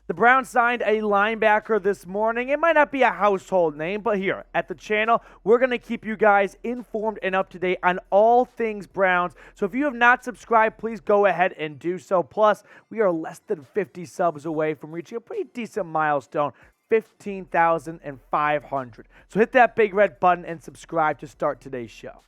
The Browns signed a linebacker this morning. It might not be a household name, but here at the channel, we're going to keep you guys informed and up to date on all things Browns. So if you have not subscribed, please go ahead and do so. Plus, we are less than 50 subs away from reaching a pretty decent milestone, 15,500. So hit that big red button and subscribe to start today's show.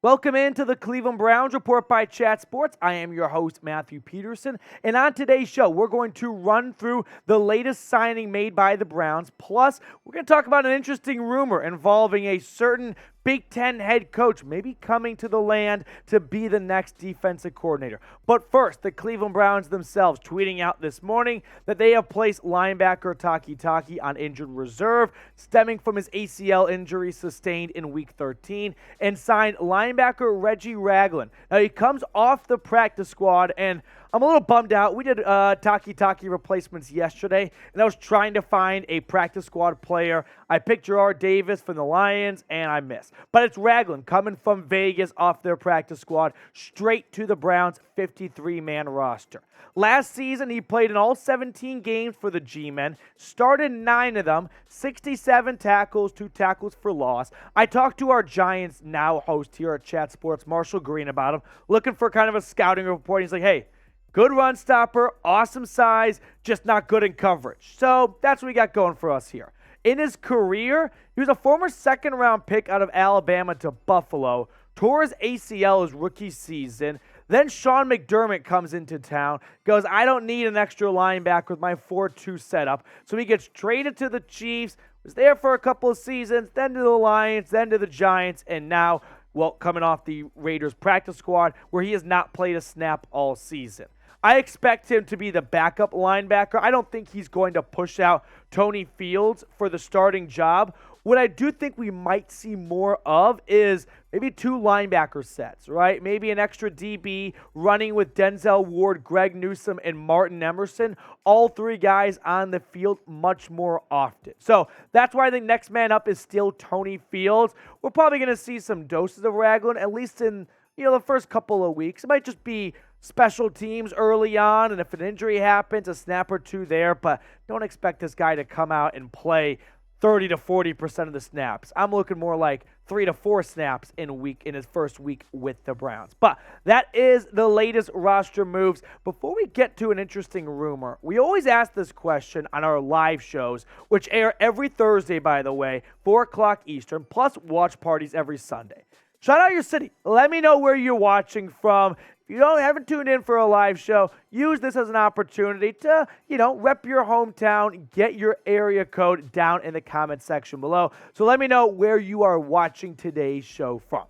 Welcome into the Cleveland Browns Report by Chat Sports. I am your host, Matthew Peterson, and on today's show, we're going to run through the latest signing made by the Browns, plus we're going to talk about an interesting rumor involving a certain Big Ten head coach maybe coming to the land to be the next defensive coordinator. But first, the Cleveland Browns themselves tweeting out this morning that they have placed linebacker Takitaki on injured reserve, stemming from his ACL injury sustained in Week 13, and signed linebacker Reggie Ragland. Now, he comes off the practice squad, and I'm a little bummed out. We did Takitaki replacements yesterday, and I was trying to find a practice squad player. I picked Gerard Davis from the Lions, and I missed. But it's Ragland coming from Vegas off their practice squad straight to the Browns' 53-man roster. Last season, he played in all 17 games for the G-Men, started 9 of them, 67 tackles, 2 tackles for loss. I talked to our Giants Now host here at Chat Sports, Marshall Green, about him, looking for kind of a scouting report. He's like, hey, good run stopper, awesome size, just not good in coverage. So that's what we got going for us here. In his career, he was a former second-round pick out of Alabama to Buffalo, tore his ACL his rookie season. Then Sean McDermott comes into town, goes, I don't need an extra linebacker with my 4-2 setup. So he gets traded to the Chiefs, was there for a couple of seasons, then to the Lions, then to the Giants, and now, well, coming off the Raiders practice squad where he has not played a snap all season. I expect him to be the backup linebacker. I don't think he's going to push out Tony Fields for the starting job. What I do think we might see more of is maybe 2 linebacker sets, right? Maybe an extra DB running with Denzel Ward, Greg Newsome, and Martin Emerson. All 3 guys on the field much more often. So that's why I think next man up is still Tony Fields. We're probably going to see some doses of Ragland, at least in the first couple of weeks. It might just be special teams early on, and if an injury happens, a snap or 2 there, but don't expect this guy to come out and play 30 to 40% of the snaps. I'm looking more like 3 to 4 snaps in his first week with the Browns. But that is the latest roster moves. Before we get to an interesting rumor, we always ask this question on our live shows, which air every Thursday, by the way, 4 o'clock Eastern, plus watch parties every Sunday. Shout out your city. Let me know where you're watching from. If you haven't tuned in for a live show, use this as an opportunity to, rep your hometown, get your area code down in the comment section below. So let me know where you are watching today's show from.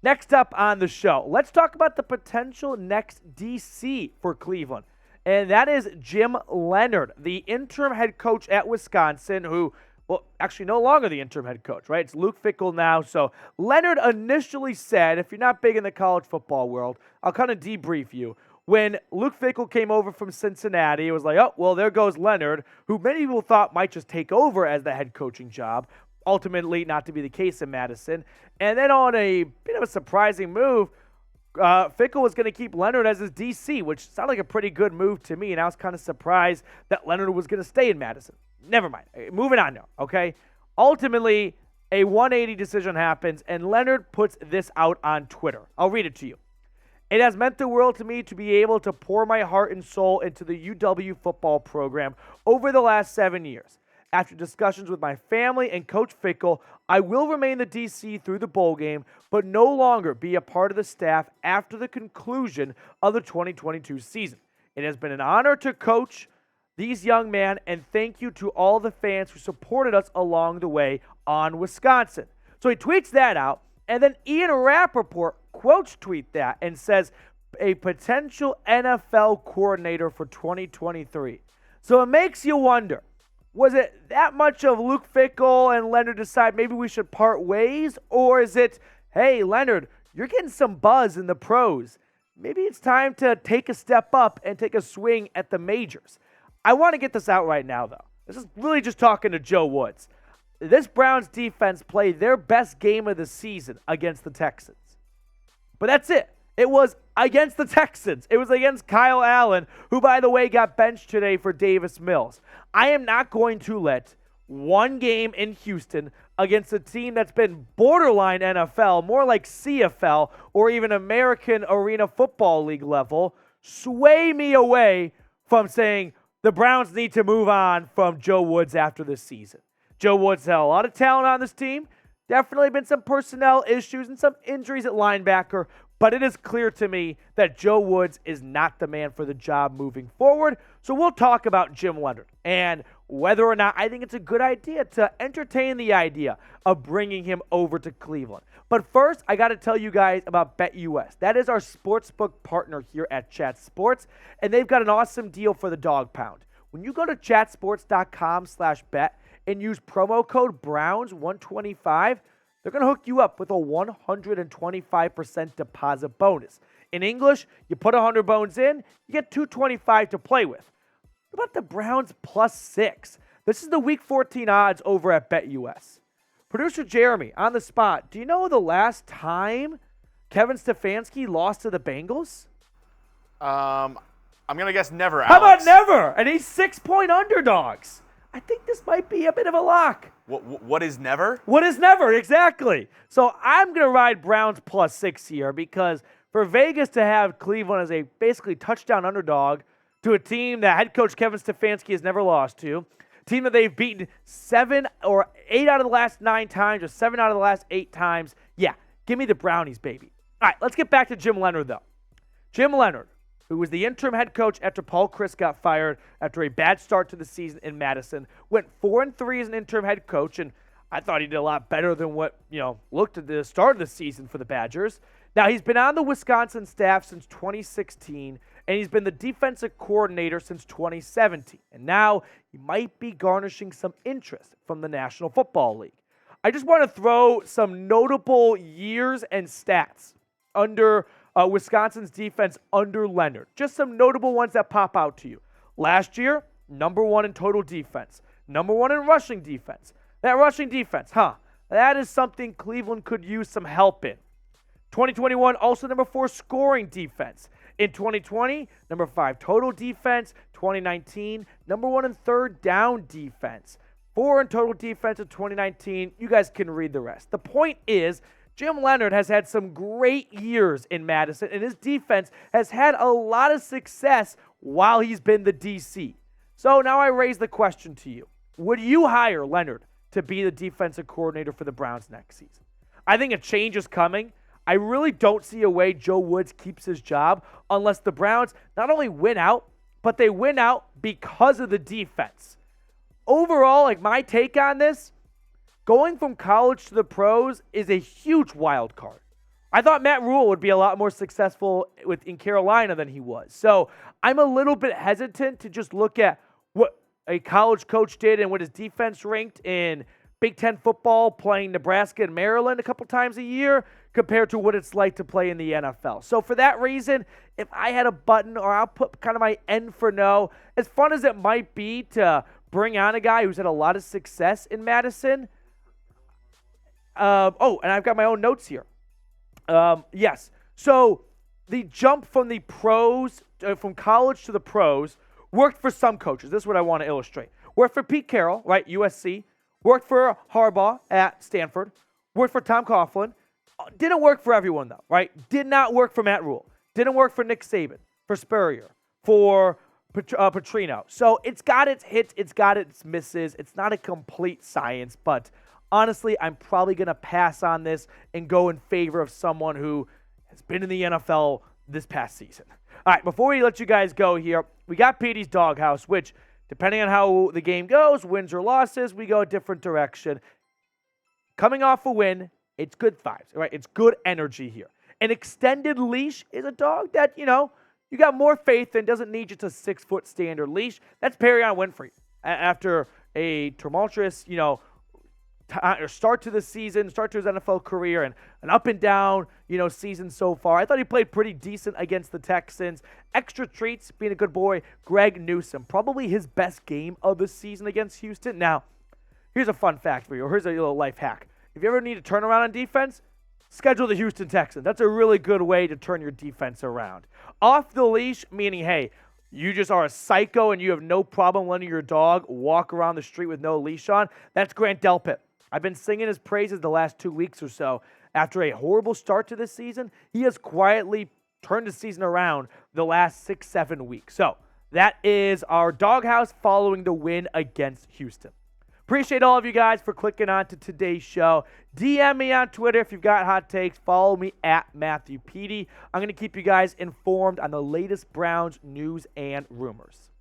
Next up on the show, let's talk about the potential next DC for Cleveland. And that is Jim Leonhard, the interim head coach at Wisconsin, who, well, actually no longer the interim head coach, right? It's Luke Fickell now. So Leonhard initially said, if you're not big in the college football world, I'll kind of debrief you. When Luke Fickell came over from Cincinnati, it was like, oh, well, there goes Leonhard, who many people thought might just take over as the head coaching job. Ultimately, not to be the case in Madison. And then on a bit of a surprising move, Fickell was going to keep Leonhard as his DC, which sounded like a pretty good move to me, and I was kind of surprised that Leonhard was going to stay in Madison. Never mind. Moving on now, okay? Ultimately, a 180 decision happens, and Leonhard puts this out on Twitter. I'll read it to you. It has meant the world to me to be able to pour my heart and soul into the UW football program over the last 7 years. After discussions with my family and Coach Fickell, I will remain the DC through the bowl game, but no longer be a part of the staff after the conclusion of the 2022 season. It has been an honor to coach these young men, and thank you to all the fans who supported us along the way on Wisconsin. So he tweets that out, and then Ian Rappaport quotes tweet that and says, a potential NFL coordinator for 2023. So it makes you wonder, was it that much of Luke Fickell and Leonhard decide maybe we should part ways? Or is it, hey, Leonhard, you're getting some buzz in the pros. Maybe it's time to take a step up and take a swing at the majors. I want to get this out right now, though. This is really just talking to Joe Woods. This Browns defense played their best game of the season against the Texans. But that's it. It was against the Texans. It was against Kyle Allen, who, by the way, got benched today for Davis Mills. I am not going to let one game in Houston against a team that's been borderline NFL, more like CFL or even American Arena Football League level, sway me away from saying the Browns need to move on from Joe Woods after this season. Joe Woods had a lot of talent on this team. Definitely been some personnel issues and some injuries at linebacker, but it is clear to me that Joe Woods is not the man for the job moving forward. So we'll talk about Jim Leonhard and whether or not I think it's a good idea to entertain the idea of bringing him over to Cleveland. But first, I got to tell you guys about BetUS. That is our sportsbook partner here at Chat Sports, and they've got an awesome deal for the dog pound. When you go to chatsports.com/bet and use promo code Browns125, they're going to hook you up with a 125% deposit bonus. In English, you put 100 bones in, you get 225 to play with. What about the Browns +6? This is the Week 14 odds over at BetUS. Producer Jeremy, on the spot, do you know the last time Kevin Stefanski lost to the Bengals? I'm going to guess never, How Alex. about never? And he's 6-point underdogs. I think this might be a bit of a lock. What is never? What is never? Exactly. So I'm going to ride Browns +6 here because for Vegas to have Cleveland as a basically touchdown underdog to a team that head coach Kevin Stefanski has never lost to, a team that they've beaten 7 or 8 out of the last 9 times or 7 out of the last 8 times, yeah, give me the Brownies, baby. All right, let's get back to Jim Leonhard, though. Jim Leonhard, who was the interim head coach after Paul Chryst got fired after a bad start to the season in Madison, went 4-3 as an interim head coach, and I thought he did a lot better than what, looked at the start of the season for the Badgers. Now, he's been on the Wisconsin staff since 2016, and he's been the defensive coordinator since 2017. And now he might be garnishing some interest from the National Football League. I just want to throw some notable years and stats under Wisconsin's defense under Leonhard. Just some notable ones that pop out to you. Last year, number 1 in total defense. Number 1 in rushing defense. That rushing defense, that is something Cleveland could use some help in. 2021, also number 4 scoring defense. In 2020, number 5 total defense. 2019, number 1 in third down defense. 4 in total defense in 2019. You guys can read the rest. The point is, Jim Leonhard has had some great years in Madison, and his defense has had a lot of success while he's been the DC. So now I raise the question to you. Would you hire Leonhard to be the defensive coordinator for the Browns next season? I think a change is coming. I really don't see a way Joe Woods keeps his job unless the Browns not only win out, but they win out because of the defense. Overall, my take on this, going from college to the pros is a huge wild card. I thought Matt Rule would be a lot more successful in Carolina than he was. So I'm a little bit hesitant to just look at what a college coach did and what his defense ranked in Big Ten football, playing Nebraska and Maryland a couple times a year, compared to what it's like to play in the NFL. So for that reason, if I had a button, or I'll put kind of my N for no, as fun as it might be to bring on a guy who's had a lot of success in Madison, and I've got my own notes here. Yes. So the jump from the pros, from college to the pros, worked for some coaches. This is what I want to illustrate. Worked for Pete Carroll, right, USC. Worked for Harbaugh at Stanford. Worked for Tom Coughlin. Didn't work for everyone, though, right? Did not work for Matt Rule. Didn't work for Nick Saban, for Spurrier, for Petrino. So it's got its hits. It's got its misses. It's not a complete science, but honestly, I'm probably going to pass on this and go in favor of someone who has been in the NFL this past season. All right, before we let you guys go here, we got Petey's Doghouse, which, depending on how the game goes, wins or losses, we go a different direction. Coming off a win, it's good vibes, right? It's good energy here. An extended leash is a dog that, you got more faith in, doesn't need just a 6-foot standard leash. That's Perion Winfrey. After a tumultuous, start to the season, start to his NFL career, and an up and down, season so far. I thought he played pretty decent against the Texans. Extra treats, being a good boy, Greg Newsome. Probably his best game of the season against Houston. Now, here's a fun fact for you, or here's a little life hack. If you ever need a turnaround on defense, schedule the Houston Texans. That's a really good way to turn your defense around. Off the leash, meaning, hey, you just are a psycho and you have no problem letting your dog walk around the street with no leash on. That's Grant Delpit. I've been singing his praises the last 2 weeks or so. After a horrible start to this season, he has quietly turned the season around the last 6-7 weeks. So that is our doghouse following the win against Houston. Appreciate all of you guys for clicking on to today's show. DM me on Twitter if you've got hot takes. Follow me at Matthew Petey. I'm going to keep you guys informed on the latest Browns news and rumors.